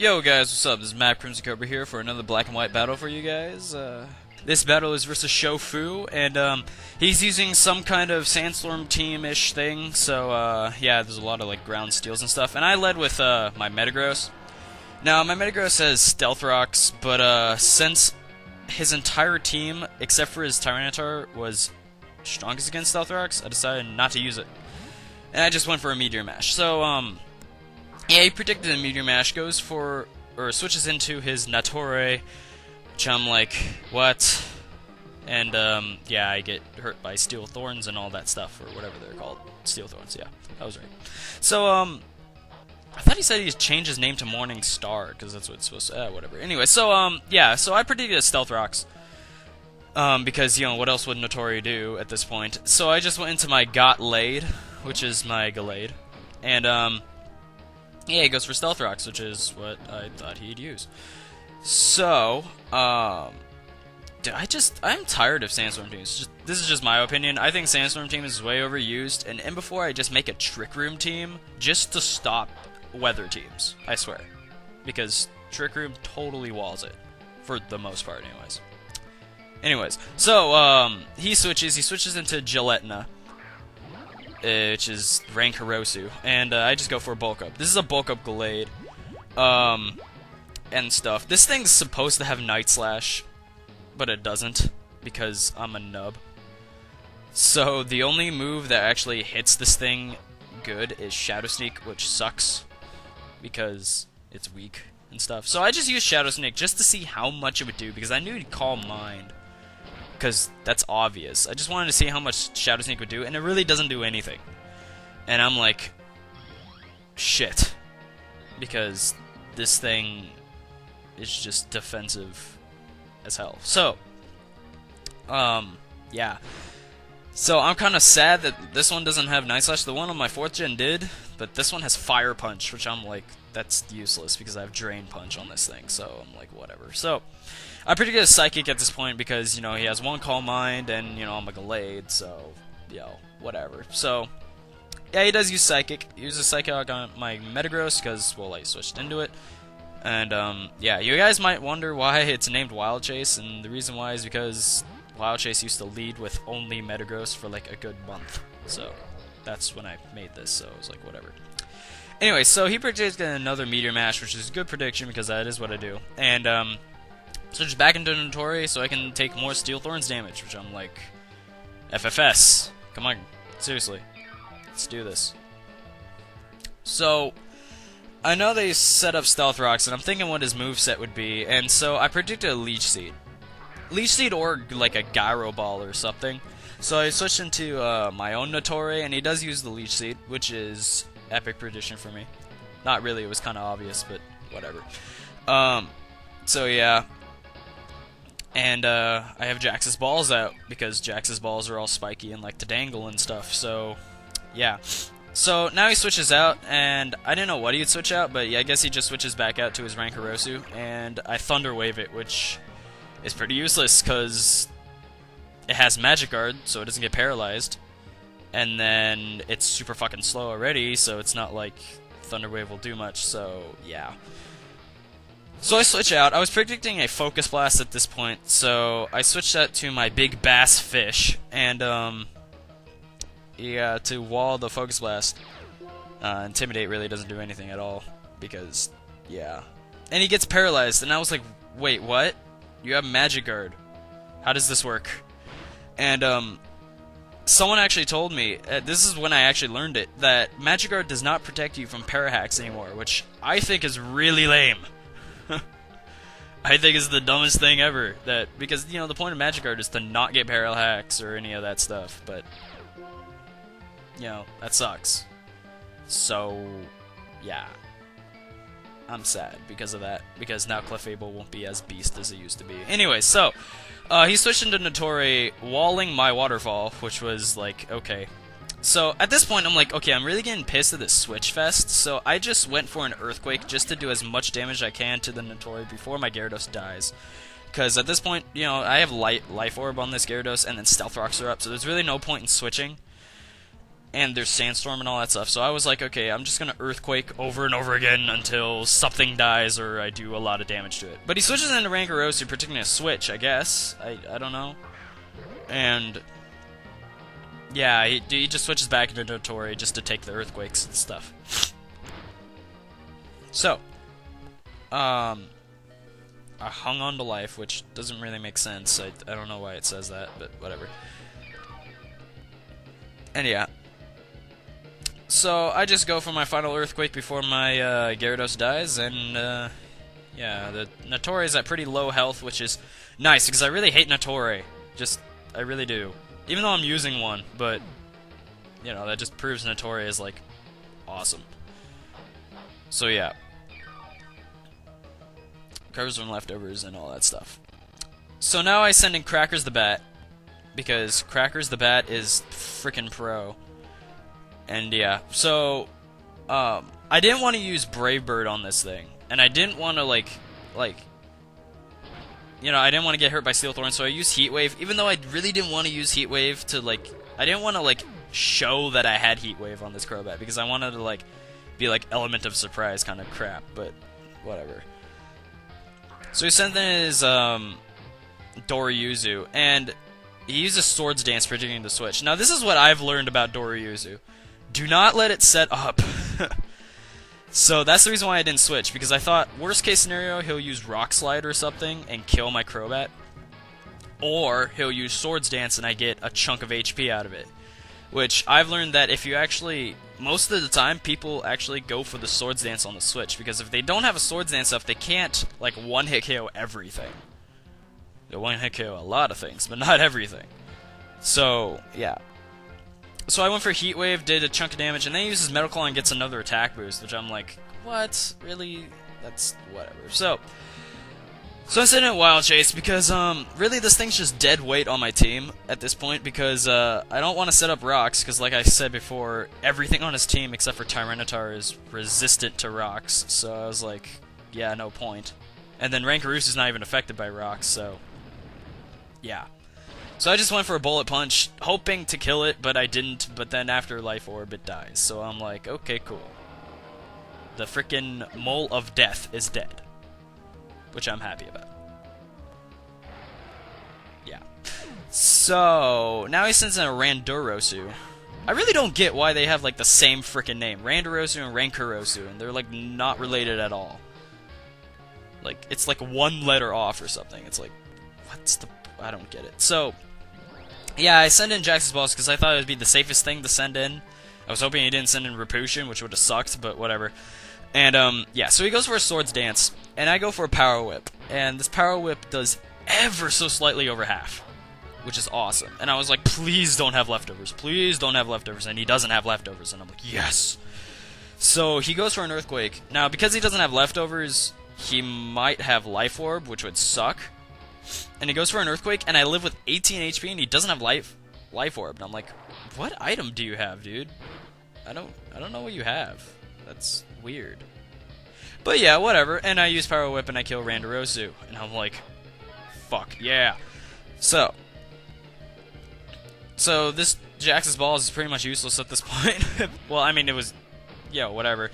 Yo guys, what's up? This is MapCRim over here for another black and white battle for you guys. This battle is versus Shofu, and he's using some kind of Sandstorm team-ish thing, so yeah, there's a lot of like ground steals and stuff. And I led with my Metagross. Now, my Metagross has Stealth Rocks, but since his entire team, except for his Tyranitar, was strongest against Stealth Rocks, I decided not to use it. And I just went for a Meteor Mash. So, yeah, he predicted a Meteor Mash, goes for, or switches into his Natore, which I'm like, what? And, yeah, I get hurt by Steel Thorns and all that stuff, or whatever they're called. Steel Thorns, yeah, I was right. So, I thought he said he'd change his name to Morning Star, because that's what it's supposed to, whatever. Anyway, so, yeah, so I predicted Stealth Rocks. Because, you know, what else would Notori do at this point? So I just went into my Got Laid, which is my Gallade, and, yeah, he goes for Stealth Rocks, which is what I thought he'd use. So, I'm tired of Sandstorm teams. This is just my opinion. I think Sandstorm team is way overused, and before I just make a Trick Room team just to stop weather teams, I swear. Because Trick Room totally walls it, for the most part, anyways. So, he switches into Gelatina, which is rank Hirosu, and I just go for a bulk up. This is a bulk up Gallade, and stuff. This thing's supposed to have Night Slash, but it doesn't, because I'm a nub. So the only move that actually hits this thing good is Shadow Sneak, which sucks, because it's weak and stuff. So I just used Shadow Sneak just to see how much it would do, because I knew he'd Calm Mind. Because that's obvious. I just wanted to see how much Shadow Sneak would do, and it really doesn't do anything. And I'm like, shit. Because this thing is just defensive as hell. So, yeah. So I'm kind of sad that this one doesn't have Night Slash. The one on my 4th gen did, but this one has Fire Punch, which I'm like, that's useless because I have Drain Punch on this thing. So I'm like, whatever. So I predicted a Psychic at this point because, you know, he has one Calm Mind and, you know, I'm a Gallade, so, you know, whatever. So, yeah, he does use Psychic. He uses Psychic on my Metagross because, well, I switched into it. And, yeah, you guys might wonder why it's named Wild Chase, and the reason why is because Wild Chase used to lead with only Metagross for, like, a good month. So, that's when I made this, so I was like, whatever. Anyway, so he predicted another Meteor Mash, which is a good prediction because that is what I do. And, switch back into Notori so I can take more Steel Thorns damage, which I'm like, FFS. Come on, seriously. Let's do this. So, I know they set up Stealth Rocks, and I'm thinking what his moveset would be, and so I predicted a Leech Seed. Leech Seed or like a Gyro Ball or something. So I switched into my own Notori, and he does use the Leech Seed, which is epic prediction for me. Not really, it was kind of obvious, but whatever. So yeah. And I have Jax's balls out, because Jax's balls are all spiky and like to dangle and stuff, so yeah. So now he switches out, and I didn't know what he'd switch out, but yeah, I guess he just switches back out to his rank Hirosu, and I Thunder Wave it, which is pretty useless, because it has Magic Guard, so it doesn't get paralyzed, and then it's super fucking slow already, so it's not like Thunder Wave will do much, so yeah. So I switch out. I was predicting a Focus Blast at this point, so I switched that to my big Bass Fish, and, yeah, to wall the Focus Blast. Intimidate really doesn't do anything at all, because, yeah. And he gets paralyzed, and I was like, wait, what? You have Magic Guard. How does this work? And, someone actually told me, this is when I actually learned it, that Magic Guard does not protect you from Parahacks anymore, which I think is really lame. I think it's the dumbest thing ever. Because, you know, the point of Magic Guard is to not get Parahacks or any of that stuff, but, you know, that sucks. So, yeah. I'm sad because of that, because now Clefable won't be as beast as it used to be. Anyway, so, he switched into Notori, walling my Waterfall, which was like, okay. So, at this point, I'm like, okay, I'm really getting pissed at this Switch Fest, so I just went for an Earthquake just to do as much damage as I can to the Notori before my Gyarados dies. Because at this point, you know, I have Life Orb on this Gyarados, and then Stealth Rocks are up, so there's really no point in switching. and there's Sandstorm and all that stuff. So I was like, okay, I'm just gonna Earthquake over and over again until something dies or I do a lot of damage to it. But he switches into Rankarosu, particularly a switch, I guess. I don't know. And yeah, he just switches back into Notori just to take the Earthquakes and stuff. So, I hung on to life, which doesn't really make sense. I don't know why it says that, but whatever. And yeah. So, I just go for my final Earthquake before my Gyarados dies, and yeah, the Notori is at pretty low health, which is nice, because I really hate Notori. I really do. Even though I'm using one, but, you know, that just proves Notori is, like, awesome. So, yeah. Covers from leftovers and all that stuff. So now I send in Crackers the Bat, because Crackers the Bat is frickin' pro. And yeah, so I didn't want to use Brave Bird on this thing, and I didn't want to like you know, I didn't want to get hurt by Steel Thorn, so I used Heat Wave, even though I really didn't want to use Heat Wave to I didn't want to show that I had Heat Wave on this Crobat, because I wanted to be Element of Surprise kind of crap, but whatever. So he sent in his Doriyuzu, and he uses Swords Dance predicting the switch. Now this is what I've learned about Doriyuzu. Do not let it set up. So that's the reason why I didn't switch, because I thought, worst case scenario, he'll use Rock Slide or something and kill my Crobat. Or he'll use Swords Dance and I get a chunk of HP out of it. Which, I've learned that if you actually, most of the time, people actually go for the Swords Dance on the Switch, because if they don't have a Swords Dance up, they can't, one-hit KO everything. They'll one-hit KO a lot of things, but not everything. So, yeah. So I went for Heat Wave, did a chunk of damage, and then he uses Metal Claw and gets another attack boost, which I'm like, what? Really? That's whatever. So I sent in Wild Chase because, really this thing's just dead weight on my team at this point, because, I don't want to set up rocks, because like I said before, everything on his team except for Tyranitar is resistant to rocks, so I was like, yeah, no point. And then Rankaroos is not even affected by rocks, so yeah. So I just went for a Bullet Punch, hoping to kill it, but I didn't, but then after Life Orb it dies, so I'm like, okay, cool. The frickin' Mole of Death is dead. Which I'm happy about. Yeah. So, now he sends in a Randurosu. I really don't get why they have, the same frickin' name. Randurosu and Rankarosu, and they're, not related at all. It's one letter off or something. It's what's the... I don't get it. So, yeah, I send in Jax's Balls because I thought it would be the safest thing to send in. I was hoping he didn't send in Rapushin, which would have sucked, but whatever. And, yeah, so he goes for a Swords Dance, and I go for a Power Whip. And this Power Whip does ever so slightly over half, which is awesome. And I was like, please don't have leftovers. Please don't have leftovers. And he doesn't have leftovers. And I'm like, yes. So he goes for an Earthquake. Now, because he doesn't have leftovers, he might have Life Orb, which would suck. And he goes for an Earthquake, and I live with 18 HP, and he doesn't have Life Orb. And I'm like, what item do you have, dude? I don't know what you have. That's weird. But yeah, whatever. And I use Power Whip, and I kill Randurosu. And I'm like, fuck, yeah. So this Jax's Balls is pretty much useless at this point. Well, I mean, it was, yeah, whatever.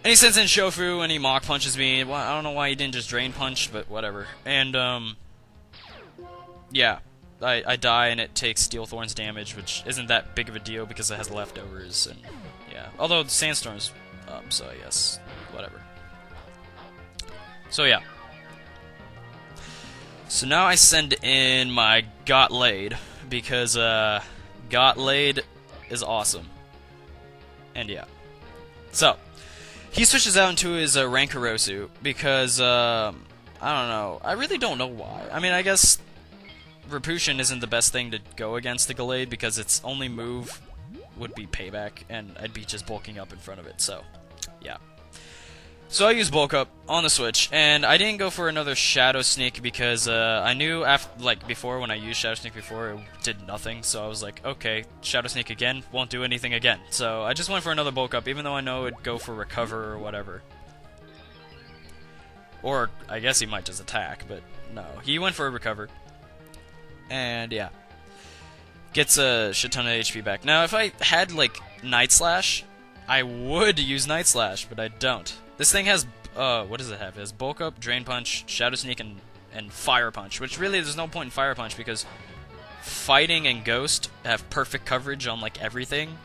And he sends in Shofu, and he Mach Punches me. Well, I don't know why he didn't just Drain Punch, but whatever. And, yeah. I die, and it takes Steel Thorn's damage, which isn't that big of a deal because it has leftovers, and, yeah. Although, the Sandstorm's up, so I guess, whatever. So, yeah. So now I send in my Got Laid, because, Got Laid is awesome. And, yeah. So, he switches out into his Rankarosu because, I don't know. I really don't know why. I mean, I guess Rapushin isn't the best thing to go against the Gallade because its only move would be Payback, and I'd be just bulking up in front of it, so, yeah. So I used Bulk Up on the Switch, and I didn't go for another Shadow Sneak because I knew before when I used Shadow Sneak before it did nothing, so I was like, okay, Shadow Sneak again, won't do anything again. So I just went for another Bulk Up, even though I know it'd go for Recover or whatever. Or I guess he might just attack, but no, he went for a Recover. And yeah. gets a shit ton of HP back. Now, if I had, like, Night Slash, I would use Night Slash, but I don't. This thing has, what does it have? It has Bulk Up, Drain Punch, Shadow Sneak, and Fire Punch, which really there's no point in Fire Punch because Fighting and Ghost have perfect coverage on, like, everything.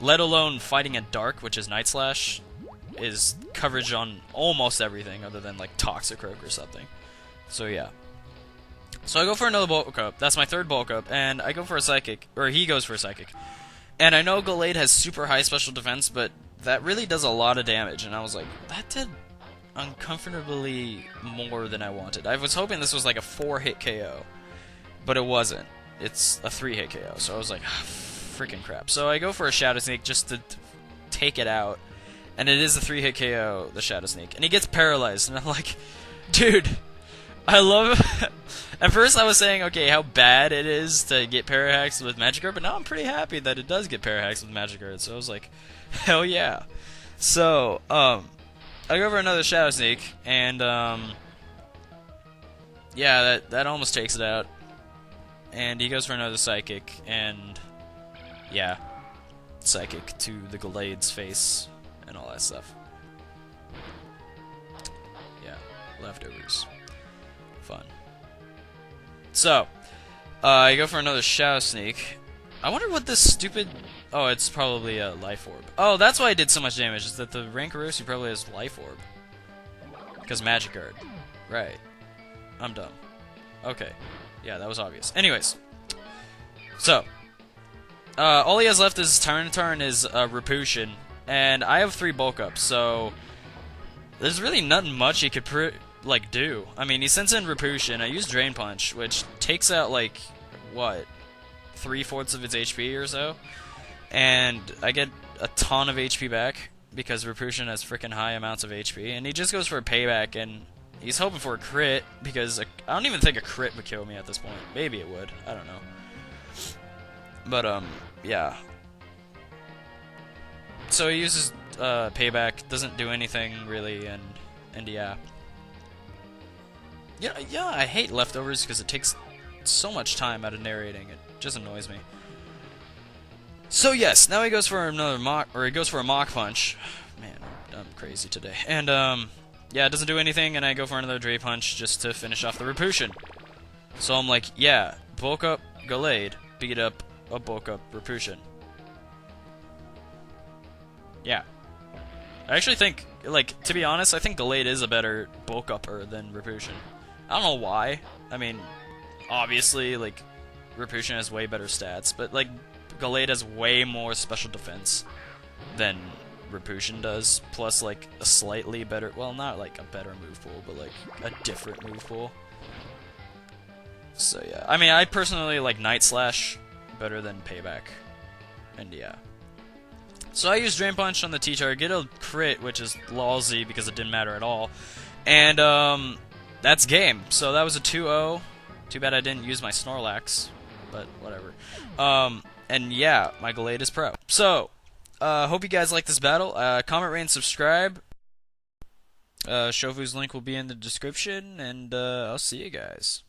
Let alone Fighting and Dark, which is Night Slash, is coverage on almost everything other than, like, Toxicroak or something. So, yeah. So I go for another Bulk Up. That's my third Bulk Up, and I go for a Psychic. Or he goes for a Psychic. And I know Gallade has super high special defense, but that really does a lot of damage, and I was like, that did uncomfortably more than I wanted. I was hoping this was like a 4-hit KO, but it wasn't. It's a 3-hit KO, so I was like, freaking crap. So I go for a Shadow Sneak just to take it out, and it is a 3-hit KO, the Shadow Sneak, and he gets paralyzed, and I'm like, dude, I love it. At first I was saying, okay, how bad it is to get Parahaxed with Magikarp, but now I'm pretty happy that it does get Parahaxed with Magikarp, so I was like, hell yeah. So, I go for another Shadow Sneak, and, yeah, that almost takes it out. And he goes for another Psychic, and, yeah, Psychic to the Gallade's face, and all that stuff. Yeah, leftovers. Fun. So, I go for another Shadow Sneak. I wonder what this stupid... Oh, it's probably a Life Orb. Oh, that's why I did so much damage, is that the Rankarusi probably has Life Orb. Because Magic Guard. Right. I'm dumb. Okay. Yeah, that was obvious. Anyways. So. All he has left is Tyranitar is Repulsion. And I have 3 Bulk Ups, so... There's really nothing much he could do. I mean, he sends in Repulsion. I use Drain Punch, which takes out, like, what? 3/4 of its HP or so? And I get a ton of HP back, because Repulsion has freaking high amounts of HP, and he just goes for a payback, and he's hoping for a crit, because I don't even think a crit would kill me at this point. Maybe it would. I don't know. But, yeah. So he uses payback, doesn't do anything, really, and yeah. Yeah, I hate leftovers because it takes so much time out of narrating. It just annoys me. So yes, now he goes for another he goes for a Mach Punch. Man, I'm crazy today. And yeah, it doesn't do anything, and I go for another Dray Punch just to finish off the Repulsion. So I'm like, yeah, Bulk Up Gallade, beat up a Bulk Up Repulsion. Yeah. I actually think, like, to be honest, I think Gallade is a better Bulk Upper than Repulsion. I don't know why. I mean, obviously, like, Repulsion has way better stats, but, like, Gallade has way more special defense than Repulsion does, plus, like, a slightly better, well, not, like, a better move pool, but, like, a different move pool. So, yeah. I mean, I personally like Night Slash better than Payback, and yeah. So I use Drain Punch on the T-Tar, get a crit, which is lousy because it didn't matter at all, and, that's game. So that was a 2-0. Too bad I didn't use my Snorlax, but whatever. And yeah, my Gallade is pro. So, hope you guys like this battle. Comment, rate, and subscribe. Shofu's link will be in the description, and I'll see you guys.